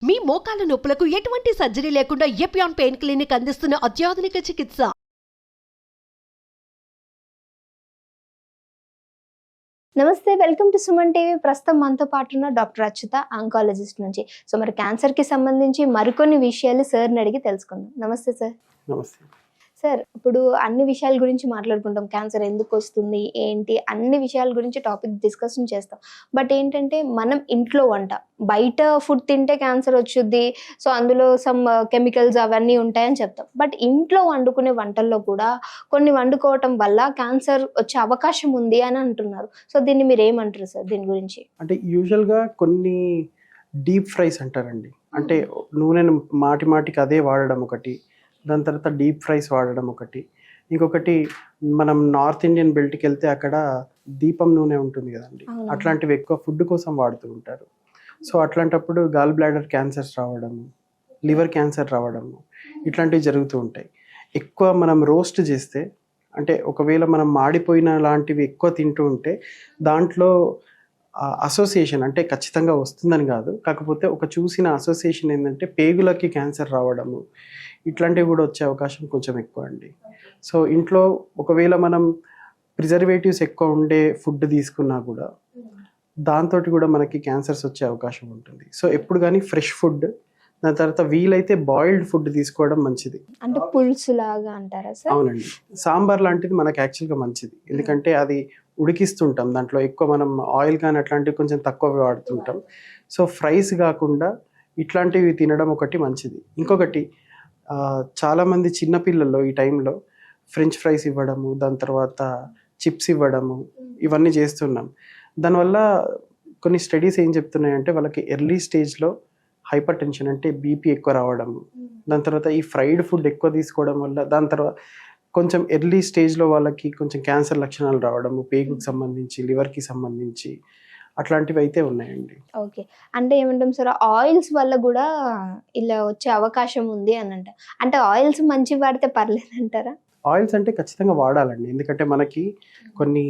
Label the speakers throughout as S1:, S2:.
S1: మీ మోకాల నొప్పులకు ఎటువంటి సర్జరీ లేకుండా ఎపియాన్ పెయిన్ క్లినిక్ అందిస్తున్న అత్యాధునిక చికిత్స.
S2: నమస్తే, వెల్కమ్ టు సుమన్ టీవీ. ప్రస్తుతం మనతో పాటు ఉన్న డాక్టర్ అచ్యుత, ఆంకాలజిస్ట్ నుంచి. సో మరి క్యాన్సర్కి సంబంధించి మరికొన్ని విషయాలు సార్ని అడిగి తెలుసుకుందాం. నమస్తే సార్.
S3: నమస్తే
S2: సార్, ఇప్పుడు అన్ని విషయాల గురించి మాట్లాడుకుంటాం. క్యాన్సర్ ఎందుకు వస్తుంది, ఏంటి, అన్ని విషయాల గురించి టాపిక్ డిస్కషన్ చేస్తాం. బట్ ఏంటంటే మనం ఇంట్లో వంట, బయట ఫుడ్ తింటే క్యాన్సర్ వచ్చుద్ది, సో అందులో సమ్ కెమికల్స్ అవన్నీ ఉంటాయని చెప్తాం. బట్ ఇంట్లో వండుకునే వంటల్లో కూడా కొన్ని వండుకోవటం వల్ల క్యాన్సర్ వచ్చే అవకాశం ఉంది అని అంటున్నారు. సో దీన్ని మీరు ఏమంటారు సార్ దీని గురించి?
S3: అంటే యూజువల్గా కొన్ని డీప్ ఫ్రైస్ అంటారండి. అంటే నూనెను మాటికి అదే వాడడం ఒకటి, దాని తర్వాత డీప్ ఫ్రైస్ వాడడం ఒకటి, ఇంకొకటి మనం నార్త్ ఇండియన్ బెల్ట్కి వెళ్తే అక్కడ దీపం నూనె ఉంటుంది కదండి, అట్లాంటివి ఎక్కువ ఫుడ్ కోసం వాడుతూ ఉంటారు. సో అట్లాంటప్పుడు గాల్ బ్లాడర్ క్యాన్సర్స్ రావడము, లివర్ క్యాన్సర్ రావడము ఇట్లాంటివి జరుగుతూ ఉంటాయి. ఎక్కువ మనం రోస్ట్ చేస్తే, అంటే ఒకవేళ మనం మాడిపోయిన లాంటివి ఎక్కువ తింటూ ఉంటే దాంట్లో అసోసియేషన్, అంటే ఖచ్చితంగా వస్తుందని కాదు, కాకపోతే ఒక చూసిన అసోసియేషన్ ఏంటంటే పేగులకి క్యాన్సర్ రావడము ఇట్లాంటివి కూడా వచ్చే అవకాశం కొంచెం ఎక్కువ అండి. సో ఇంట్లో ఒకవేళ మనం ప్రిజర్వేటివ్స్ ఎక్కువ ఉండే ఫుడ్ తీసుకున్నా కూడా దాంతో కూడా మనకి క్యాన్సర్స్ వచ్చే అవకాశం ఉంటుంది. సో ఎప్పుడు కానీ ఫ్రెష్ ఫుడ్, దాని తర్వాత వీలైతే బాయిల్డ్ ఫుడ్ తీసుకోవడం మంచిది.
S2: అంటే పులుసు లాగా అంటారా సార్?
S3: అవునండి, సాంబార్ లాంటిది మనకి యాక్చువల్గా మంచిది, ఎందుకంటే అది ఉడికిస్తుంటాం, దాంట్లో ఎక్కువ మనం ఆయిల్ కానీ అట్లాంటివి కొంచెం తక్కువ వాడుతుంటాం. సో ఫ్రైస్ కాకుండా ఇట్లాంటివి తినడం ఒకటి మంచిది. ఇంకొకటి చాలామంది చిన్నపిల్లల్లో ఈ టైంలో ఫ్రెంచ్ ఫ్రైస్ ఇవ్వడము, దాని తర్వాత చిప్స్ ఇవ్వడము, ఇవన్నీ చేస్తున్నాం. దానివల్ల కొన్ని స్టడీస్ ఏం చెప్తున్నాయంటే వాళ్ళకి ఎర్లీ స్టేజ్లో హైపర్ టెన్షన్, అంటే బీపీ ఎక్కువ రావడము, దాని తర్వాత ఈ ఫ్రైడ్ ఫుడ్ ఎక్కువ తీసుకోవడం వల్ల దాని తర్వాత కొంచెం ఎర్లీ స్టేజ్లో వాళ్ళకి కొంచెం క్యాన్సర్ లక్షణాలు రావడము, పేగుకి సంబంధించి, లివర్కి సంబంధించి అట్లాంటివి అయితే ఉన్నాయండి.
S2: ఓకే, అంటే ఏమంటాం సార్, ఆయిల్స్ వల్ల కూడా ఇలా వచ్చే అవకాశం ఉంది అని అంట. అంటే ఆయిల్స్ మంచి వాడితే పర్లేదంటారా?
S3: ఆయిల్స్ అంటే ఖచ్చితంగా వాడాలండి, ఎందుకంటే మనకి కొన్ని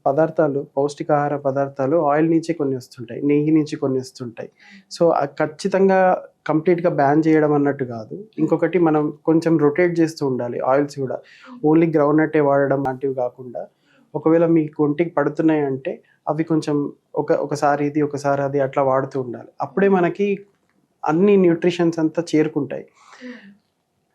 S3: పదార్థాలు, పౌష్టికాహార పదార్థాలు ఆయిల్ నుంచే కొన్ని వస్తుంటాయి, నెయ్యి నుంచి కొన్ని వస్తుంటాయి. సో ఖచ్చితంగా కంప్లీట్గా బ్యాన్ చేయడం అన్నట్టు కాదు. ఇంకొకటి మనం కొంచెం రొటేట్ చేస్తూ ఉండాలి ఆయిల్స్ కూడా, ఓన్లీ గ్రౌండ్ నట్టే వాడడం లాంటివి కాకుండా ఒకవేళ మీకు ఒంటికి పడుతున్నాయి అంటే అవి కొంచెం ఒకసారి ఇది ఒకసారి అది అట్లా వాడుతూ ఉండాలి. అప్పుడే మనకి అన్ని న్యూట్రిషన్స్ అంతా చేరుకుంటాయి.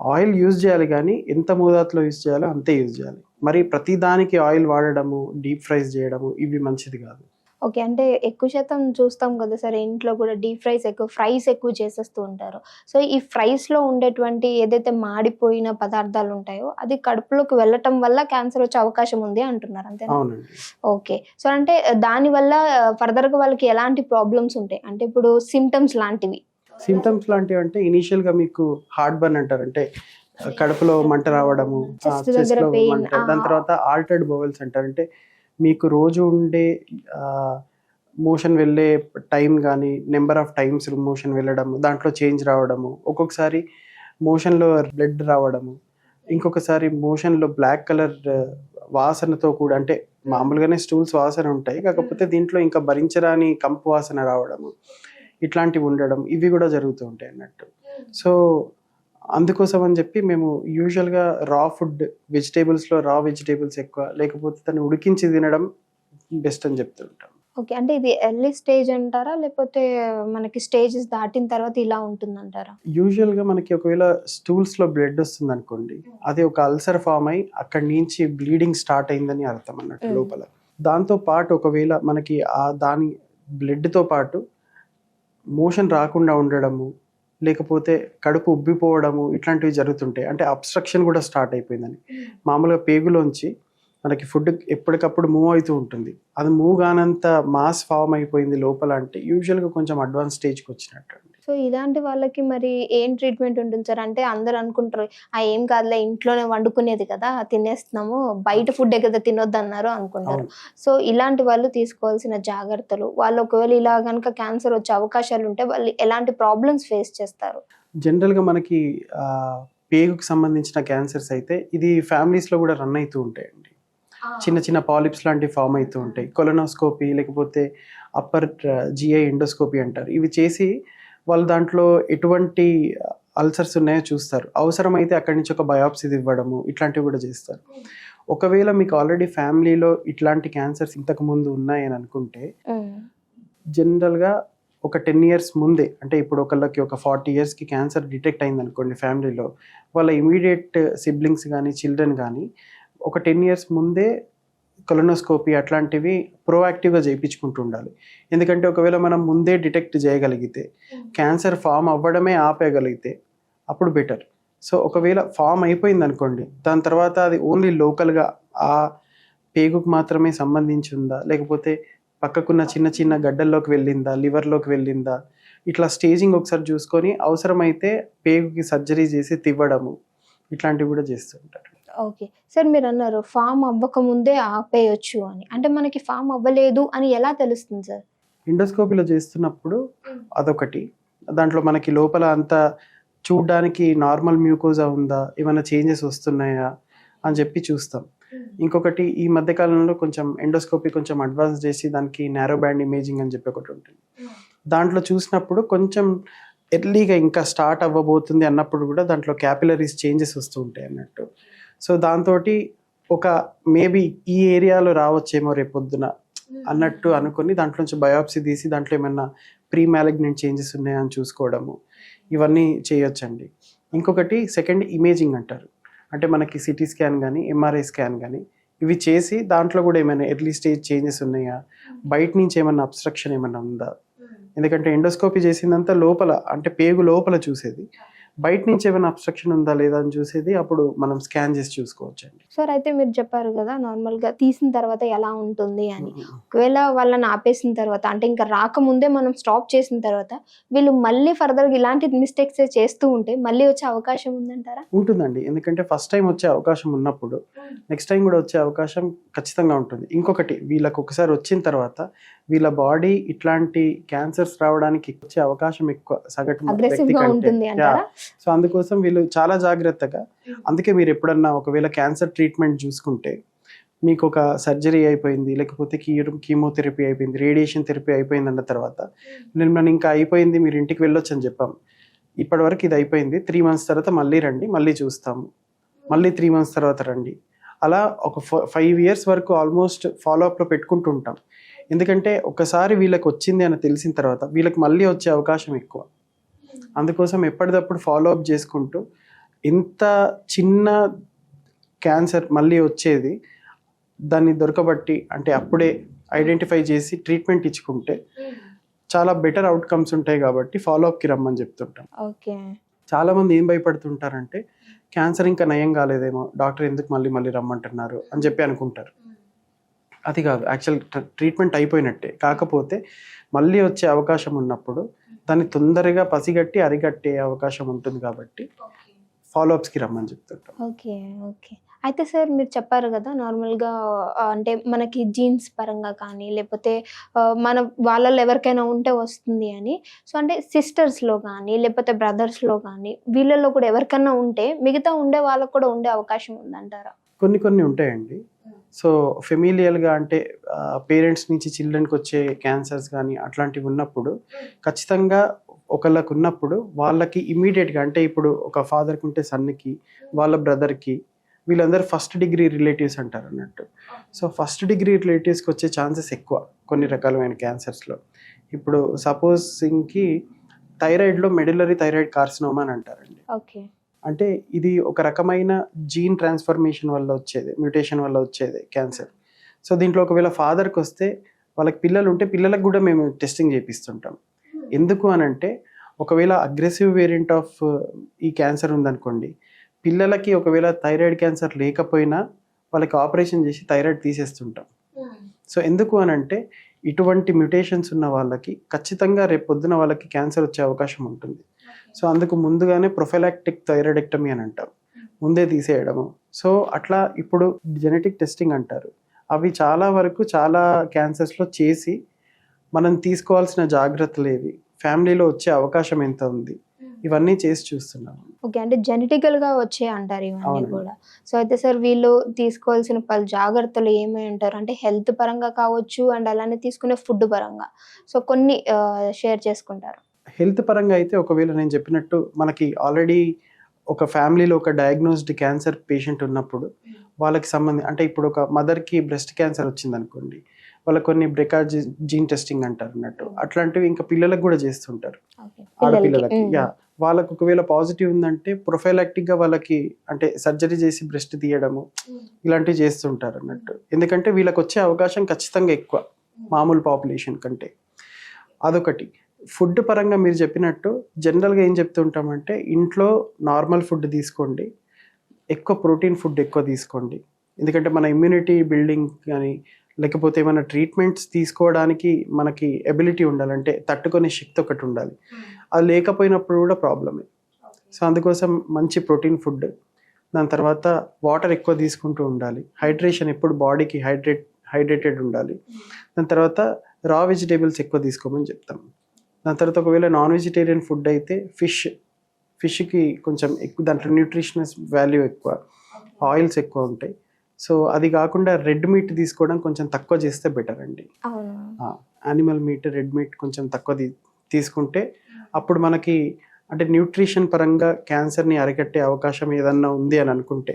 S3: ఆయిల్ యూజ్ చేయాలి, కానీ ఎంత మోతాదులో యూజ్ చేయాలో అంతే యూజ్ చేయాలి. మరి ప్రతి దానికి ఆయిల్ వాడడము, డీప్ ఫ్రైస్ చేయడము ఇవి మంచిది కాదు.
S2: ఓకే, అంటే ఎక్కువ శాతం చూస్తాం కదా సార్, ఇంట్లో కూడా డీప్ ఫ్రైస్ ఎక్కువ చేసేస్తూ ఉంటారు. సో ఈ ఫ్రైస్లో ఉండేటువంటి ఏదైతే మాడిపోయిన పదార్థాలు ఉంటాయో అది కడుపులోకి వెళ్ళటం వల్ల క్యాన్సర్ వచ్చే అవకాశం ఉంది అంటున్నారు, అంతేనా?
S3: అవునండి.
S2: ఓకే, సో అంటే దానివల్ల ఫర్దర్గా వాళ్ళకి ఎలాంటి ప్రాబ్లమ్స్ ఉంటాయి, అంటే ఇప్పుడు సిమ్టమ్స్ లాంటివి
S3: అంటే ఇనీషియల్గా మీకు హార్ట్ బర్న్ అంటారు, అంటే కడుపులో మంట రావడము, చెస్ట్లో మంట, దాని తర్వాత ఆల్టర్డ్ బోవెల్స్ అంటారు, అంటే మీకు రోజు ఉండే మోషన్ వెళ్ళే టైం కానీ నెంబర్ ఆఫ్ టైమ్స్ మోషన్ వెళ్ళడము, దాంట్లో చేంజ్ రావడము, ఒక్కొక్కసారి మోషన్లో బ్లడ్ రావడము, ఇంకొకసారి మోషన్లో బ్లాక్ కలర్ వాసనతో కూడా, అంటే మామూలుగానే స్టూల్స్ వాసన ఉంటాయి, కాకపోతే దీంట్లో ఇంకా భరించరాని కంపు వాసన రావడము, ఇట్లాంటివి ఉండడం, ఇవి కూడా జరుగుతూ ఉంటాయి అన్నట్టు. సో అందుకోసం అని చెప్పి మేము యూజువల్గా రా ఫుడ్, వెజిటేబుల్స్లో రా వెజిటేబుల్స్ ఎక్కువ, లేకపోతే దాన్ని ఉడికించి తినడం బెస్ట్ అని చెప్తూ ఉంటాం.
S2: ఓకే, అంటే ఇది ఎర్లీ స్టేజ్ అంటారా, లేకపోతే మనకి స్టేజెస్ దాటిన తర్వాత ఇలా ఉంటుందంటారా?
S3: యూజువల్గా మనకి ఒకవేళ స్టూల్స్లో బ్లడ్ వస్తుంది అనుకోండి, అది ఒక అల్సర్ ఫామ్ అయి అక్కడి నుంచి బ్లీడింగ్ స్టార్ట్ అయిందని అర్థం అన్నట్టు లోపల. దాంతో పాటు ఒకవేళ మనకి దాని బ్లడ్తో పాటు మోషన్ రాకుండా ఉండడము, లేకపోతే కడుపు ఉబ్బిపోవడము ఇట్లాంటివి జరుగుతుంటాయి, అంటే అబ్స్ట్రక్షన్ కూడా స్టార్ట్ అయిపోయిందని. మామూలుగా పేగులోంచి మనకి ఫుడ్ ఎప్పటికప్పుడు మూవ్ అవుతూ ఉంటుంది, అది మూవ్ కానంత మాస్ ఫామ్ అయిపోయింది లోపల, అంటే యూజువల్గా కొంచెం అడ్వాన్స్ స్టేజ్కి వచ్చినట్టు.
S2: సో ఇలాంటి వాళ్ళకి మరి ఏం ట్రీట్మెంట్ ఉంటుంది సార్? అంటే అందరు అనుకుంటారు ఏం కాదులే, ఇంట్లోనే వండుకునేది కదా తినేస్తున్నాము, బయట ఫుడ్ కదా తినొద్దు అన్నారు అనుకుంటారు. సో ఇలాంటి వాళ్ళు తీసుకోవాల్సిన జాగ్రత్తలు, వాళ్ళు ఒకవేళ ఇలా కనుక క్యాన్సర్ వచ్చే అవకాశాలు ఉంటే వాళ్ళు ఎలాంటి ప్రాబ్లమ్స్ ఫేస్ చేస్తారు?
S3: జనరల్గా మనకి పేగుకి సంబంధించిన క్యాన్సర్స్ అయితే ఇది ఫ్యామిలీస్లో కూడా రన్ అవుతూ ఉంటాయండి. చిన్న చిన్న పాలిప్స్ లాంటివి ఫామ్ అవుతూ ఉంటాయి. కొలనోస్కోపీ లేకపోతే అప్పర్ జిఐ ఎండోస్కోపీ అంటారు. ఇవి చేసి వాళ్ళు దాంట్లో ఎటువంటి అల్సర్స్ ఉన్నాయో చూస్తారు. అవసరమైతే అక్కడి నుంచి ఒక బయాప్సీ ఇవ్వడము ఇట్లాంటివి కూడా చేస్తారు. ఒకవేళ మీకు ఆల్రెడీ ఫ్యామిలీలో ఇట్లాంటి క్యాన్సర్స్ ఇంతకు ముందు ఉన్నాయని అనుకుంటే జనరల్గా ఒక 10 years ముందే, అంటే ఇప్పుడు ఒకళ్ళకి ఒక 40 yearsకి క్యాన్సర్ డిటెక్ట్ అయింది అనుకోండి ఫ్యామిలీలో, వాళ్ళ ఇమీడియట్ సిబ్లింగ్స్ కానీ చిల్డ్రన్ కానీ ఒక 10 years ముందే కొలనోస్కోపీ అట్లాంటివి ప్రోయాక్టివ్గా చేయించుకుంటూ ఉండాలి. ఎందుకంటే ఒకవేళ మనం ముందే డిటెక్ట్ చేయగలిగితే, క్యాన్సర్ ఫామ్ అవ్వడమే ఆపేయగలిగితే అప్పుడు బెటర్. సో ఒకవేళ ఫామ్ అయిపోయింది అనుకోండి, దాని తర్వాత అది ఓన్లీ లోకల్గా ఆ పేగుకు మాత్రమే సంబంధించి ఉందా, లేకపోతే పక్కకున్న చిన్న చిన్న గడ్డల్లోకి వెళ్ళిందా, లివర్లోకి వెళ్ళిందా, ఇట్లా స్టేజింగ్ ఒకసారి చూసుకొని అవసరమైతే పేగుకి సర్జరీ చేసి తివ్వడము ఇట్లాంటివి కూడా చేస్తుంటారు.
S2: ఓకే సార్, మీరు అన్నారు ఫామ్ అవ్వక ముందే ఆపేయొచ్చు అని. అంటే మనకి ఫామ్ అవ్వలేదు అని ఎలా తెలుస్తుంది సార్?
S3: ఎండోస్కోపీలో చేస్తున్నప్పుడు అదొకటి, దాంట్లో మనకి లోపల అంతా చూడ్డానికి నార్మల్ మ్యూకోజా ఉందా, ఏమైనా చేంజెస్ వస్తున్నాయా అని చెప్పి చూస్తాం. ఇంకొకటి ఈ మధ్యకాలంలో కొంచెం ఎండోస్కోపీ కొంచెం అడ్వాన్స్ చేసి దానికి నారో బ్యాండ్ ఇమేజింగ్ అని చెప్పి ఒకటి ఉంటుంది. దాంట్లో చూసినప్పుడు కొంచెం ఎర్లీగా ఇంకా స్టార్ట్ అవ్వబోతుంది అన్నప్పుడు కూడా దాంట్లో క్యాపిలరీస్ చేంజెస్ వస్తూ ఉంటాయి అన్నట్టు. సో దాంతో ఒక మేబీ ఈ ఏరియాలో రావచ్చేమో రేపొద్దున అన్నట్టు అనుకుని దాంట్లో నుంచి బయాప్సీ తీసి దాంట్లో ఏమైనా ప్రీ మ్యాలిగ్నెంట్ చేంజెస్ ఉన్నాయని చూసుకోవడము ఇవన్నీ చేయొచ్చండి. ఇంకొకటి సెకండ్ ఇమేజింగ్ అంటారు. అంటే మనకి సిటీ స్కాన్ కానీ ఎంఆర్ఐ స్కాన్ కానీ ఇవి చేసి దాంట్లో కూడా ఏమైనా ఎర్లీ స్టేజ్ చేంజెస్ ఉన్నాయా, బయట నుంచి ఏమైనా అబ్స్ట్రక్షన్ ఏమైనా ఉందా. ఎందుకంటే ఎండోస్కోపీ చేసిందంతా లోపల, అంటే పేగు లోపల చూసేది, బయట నుంచి ఏమైనా అబ్స్ట్రక్షన్ ఉందా లేదా అని చూసేది అప్పుడు మనం స్కాన్ చేసి చూసుకోవచ్చు అండి.
S2: సార్ అయితే మీరు చెప్పారు కదా నార్మల్గా తీసిన తర్వాత ఎలా ఉంటుంది అని. ఒకవేళ వాళ్ళని ఆపేసిన తర్వాత, అంటే ఇంకా రాకముందే మనం స్టాప్ చేసిన తర్వాత వీళ్ళు మళ్ళీ ఫర్దర్గా ఇలాంటి మిస్టేక్స్ చేస్తూ ఉంటే మళ్ళీ వచ్చే అవకాశం ఉందంటారా?
S3: ఉంటుందండి. ఎందుకంటే ఫస్ట్ టైం వచ్చే అవకాశం ఉన్నప్పుడు నెక్స్ట్ టైం కూడా వచ్చే అవకాశం ఖచ్చితంగా ఉంటుంది. ఇంకొకటి, వీళ్ళకి ఒకసారి వచ్చిన తర్వాత వీళ్ళ బాడీ ఇట్లాంటి క్యాన్సర్స్ రావడానికి వచ్చే అవకాశం ఎక్కువ సగటు వ్యక్తి కంటే. సో అందుకోసం వీళ్ళు చాలా జాగ్రత్తగా, అందుకే మీరు ఎప్పుడన్నా ఒకవేళ క్యాన్సర్ ట్రీట్మెంట్ చూసుకుంటే మీకు ఒక సర్జరీ అయిపోయింది, లేకపోతే కీమోథెరపీ అయిపోయింది, రేడియేషన్ థెరపీ అయిపోయింది అన్న తర్వాత నేను ఇంకా అయిపోయింది మీరు ఇంటికి వెళ్ళొచ్చు అని చెప్పాం. ఇప్పటివరకు ఇది అయిపోయింది, 3 months తర్వాత మళ్ళీ రండి, మళ్ళీ చూస్తాము, మళ్ళీ 3 months తర్వాత రండి, అలా ఒక 5 years వరకు ఆల్మోస్ట్ ఫాలోఅప్లో పెట్టుకుంటూ ఉంటాం. ఎందుకంటే ఒకసారి వీళ్ళకి వచ్చింది అని తెలిసిన తర్వాత వీళ్ళకి మళ్ళీ వచ్చే అవకాశం ఎక్కువ. అందుకోసం ఎప్పటికప్పుడు ఫాలోఅప్ చేసుకుంటూ, ఇంత చిన్న క్యాన్సర్ మళ్ళీ వచ్చేది దాన్ని దొరకబట్టి, అంటే అప్పుడే ఐడెంటిఫై చేసి ట్రీట్మెంట్ ఇచ్చుకుంటే చాలా బెటర్ అవుట్కమ్స్ ఉంటాయి. కాబట్టి ఫాలోఅప్కి రమ్మని చెప్తుంటాం.
S2: ఓకే.
S3: చాలామంది ఏం భయపడుతుంటారంటే క్యాన్సర్ ఇంకా నయం కాలేదేమో, డాక్టర్ ఎందుకు మళ్ళీ మళ్ళీ రమ్మంటున్నారు అని చెప్పి అనుకుంటారు. అది కాదు, యాక్చువల్ ట్రీట్మెంట్ అయిపోయినట్టే. కాకపోతే మళ్ళీ వచ్చే అవకాశం ఉన్నప్పుడు దాన్ని తొందరగా పసిగట్టి అరిగట్టే అవకాశం ఉంటుంది. కాబట్టి ఫాలోఅప్స్కి రమ్మని చెప్తుంటాం.
S2: Okay okay. అయితే సార్ మీరు చెప్పారు కదా నార్మల్గా అంటే మనకి జీన్స్ పరంగా కానీ లేకపోతే మన వాళ్ళల్లో ఎవరికైనా ఉంటే వస్తుంది అని. సో అంటే సిస్టర్స్లో కానీ లేకపోతే బ్రదర్స్లో కానీ వీళ్ళల్లో కూడా ఎవరికైనా ఉంటే మిగతా ఉండే వాళ్ళకు కూడా ఉండే అవకాశం ఉందంటారా?
S3: కొన్ని ఉంటాయండి. సో ఫెమిలియల్గా, అంటే పేరెంట్స్ నుంచి చిల్డ్రన్కి వచ్చే క్యాన్సర్స్ కానీ అట్లాంటివి ఉన్నప్పుడు ఖచ్చితంగా ఒకళ్ళకు ఉన్నప్పుడు వాళ్ళకి ఇమీడియట్గా, అంటే ఇప్పుడు ఒక ఫాదర్కి ఉంటే సన్కి, వాళ్ళ బ్రదర్కి, వీళ్ళందరూ ఫస్ట్ డిగ్రీ రిలేటివ్స్ అంటారు అన్నట్టు. సో ఫస్ట్ డిగ్రీ రిలేటివ్స్కి వచ్చే ఛాన్సెస్ ఎక్కువ కొన్ని రకాలమైన క్యాన్సర్స్లో. ఇప్పుడు సపోజ్ సింగ్కి థైరాయిడ్లో మెడులరీ థైరాయిడ్ కార్సినోమా అని అంటారండి.
S2: ఓకే.
S3: అంటే ఇది ఒక రకమైన జీన్ ట్రాన్స్ఫర్మేషన్ వల్ల వచ్చేది, మ్యూటేషన్ వల్ల వచ్చేది క్యాన్సర్. సో దీంట్లో ఒకవేళ ఫాదర్కి వస్తే వాళ్ళకి పిల్లలు ఉంటే పిల్లలకు కూడా మేము టెస్టింగ్ చేపిస్తుంటాం. ఎందుకు అని అంటే ఒకవేళ అగ్రెసివ్ వేరియంట్ ఆఫ్ ఈ క్యాన్సర్ ఉందనుకోండి, పిల్లలకి ఒకవేళ థైరాయిడ్ క్యాన్సర్ లేకపోయినా వాళ్ళకి ఆపరేషన్ చేసి థైరాయిడ్ తీసేస్తుంటాం. సో ఎందుకు అని అంటే ఇటువంటి మ్యూటేషన్స్ ఉన్న వాళ్ళకి ఖచ్చితంగా రేపు పొద్దున వాళ్ళకి క్యాన్సర్ వచ్చే అవకాశం ఉంటుంది. సో అందుకు ముందుగానే ప్రొఫైలాక్టిక్ థైరాయిడెక్టమీ అని అంటాం, ముందే తీసేయడము. సో అట్లా ఇప్పుడు జెనెటిక్ టెస్టింగ్ అంటారు, అవి చాలా వరకు చాలా క్యాన్సర్స్లో చేసి మనం తీసుకోవాల్సిన జాగ్రత్తలు ఏవి, ఫ్యామిలీలో వచ్చే అవకాశం ఎంత ఉంది, ఇవన్నీ చేసి చూస్తున్నాము.
S2: ఓకే. అంటే జెనెటికల్గా వచ్చే అంటారు ఇవన్నీ కూడా. సో అయితే సార్ వీళ్ళు తీసుకోవాల్సిన పలు జాగ్రత్తలు ఏమై ఉంటారు అంటే హెల్త్ పరంగా కావచ్చు అండ్ అలానే తీసుకునే ఫుడ్ పరంగా, సో కొన్ని షేర్ చేసుకుంటారు.
S3: హెల్త్ పరంగా అయితే ఒకవేళ నేను చెప్పినట్టు మనకి ఆల్రెడీ ఒక ఫ్యామిలీలో ఒక డయాగ్నోస్డ్ క్యాన్సర్ పేషెంట్ ఉన్నప్పుడు వాళ్ళకి అంటే ఇప్పుడు ఒక మదర్కి బ్రెస్ట్ క్యాన్సర్ వచ్చింది అనుకోండి, వాళ్ళకి కొన్ని బ్రెకా జీన్ టెస్టింగ్ అంటారు అన్నట్టు, అట్లాంటివి ఇంకా పిల్లలకు కూడా చేస్తుంటారు, ఆడపిల్లలకి. వాళ్ళకు ఒకవేళ పాజిటివ్ ఉందంటే ప్రొఫైలాక్టిక్గా వాళ్ళకి అంటే సర్జరీ చేసి బ్రెస్ట్ తీయడము ఇలాంటివి చేస్తుంటారు అన్నట్టు. ఎందుకంటే వీళ్ళకి వచ్చే అవకాశం ఖచ్చితంగా ఎక్కువ మామూలు పాపులేషన్ కంటే. అదొకటి. ఫుడ్ పరంగా మీరు చెప్పినట్టు జనరల్గా ఏం చెప్తుంటామంటే ఇంట్లో నార్మల్ ఫుడ్ తీసుకోండి, ఎక్కువ ప్రోటీన్ ఫుడ్ ఎక్కువ తీసుకోండి. ఎందుకంటే మన ఇమ్యూనిటీ బిల్డింగ్ కానీ లేకపోతే ఏమైనా ట్రీట్మెంట్స్ తీసుకోవడానికి మనకి ఎబిలిటీ ఉండాలంటే తట్టుకునే శక్తి ఒకటి ఉండాలి. అది లేకపోయినప్పుడు కూడా ప్రాబ్లమే. సో అందుకోసం మంచి ప్రోటీన్ ఫుడ్, దాని తర్వాత వాటర్ ఎక్కువ తీసుకుంటూ ఉండాలి, హైడ్రేషన్ ఎప్పుడు బాడీకి హైడ్రేటెడ్ ఉండాలి. దాని తర్వాత రా వెజిటేబుల్స్ ఎక్కువ తీసుకోమని చెప్తాం. దాని తర్వాత ఒకవేళ నాన్ వెజిటేరియన్ ఫుడ్ అయితే ఫిష్కి కొంచెం ఎక్కువ దాంట్లో న్యూట్రిషనస్ వాల్యూ ఎక్కువ, ఆయిల్స్ ఎక్కువ ఉంటాయి. సో అది కాకుండా రెడ్ మీట్ తీసుకోవడం కొంచెం తక్కువ చేస్తే బెటర్ అండి. యానిమల్ మీట్, రెడ్ మీట్ కొంచెం తక్కువ తీసుకుంటే అప్పుడు మనకి అంటే న్యూట్రిషన్ పరంగా క్యాన్సర్ని అరికట్టే అవకాశం ఏదన్నా ఉంది అని అనుకుంటే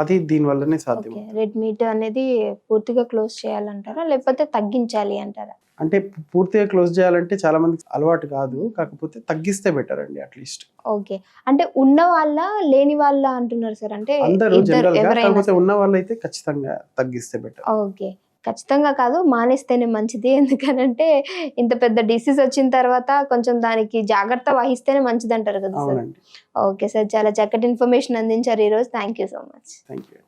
S3: అది దీనివల్లనే సాధ్యం.
S2: రెడ్ మీట్ అనేది పూర్తిగా క్లోజ్ చేయాలంటారా లేకపోతే తగ్గించాలి అంటారా?
S3: అంటే పూర్తిగా క్లోజ్ చేయాలంటే చాలా మంది అలవాటు కాదు, కాకపోతే తగ్గిస్తే బెటర్ అండి అట్లీస్ట్.
S2: ఓకే, అంటే ఉన్న వాళ్ళ లేని వాళ్ళ అంటున్నారు సార్? అంటే
S3: అందరూ జనరల్ గా, కాకపోతే ఉన్న వాళ్ళు అయితే ఖచ్చితంగా తగ్గిస్తే బెటర్.
S2: ఓకే, ఖచ్చితంగా కాదు, మానేస్తేనే మంచిది. ఎందుకనంటే ఇంత పెద్ద డిసీజ్ వచ్చిన తర్వాత కొంచెం దానికి జాగ్రత్త వహిస్తేనే మంచిది అంటారు కదా సార్. ఓకే సార్, చాలా చక్కటి ఇన్ఫర్మేషన్ అందించారు ఈరోజు. Thank you so much.
S3: Thank you.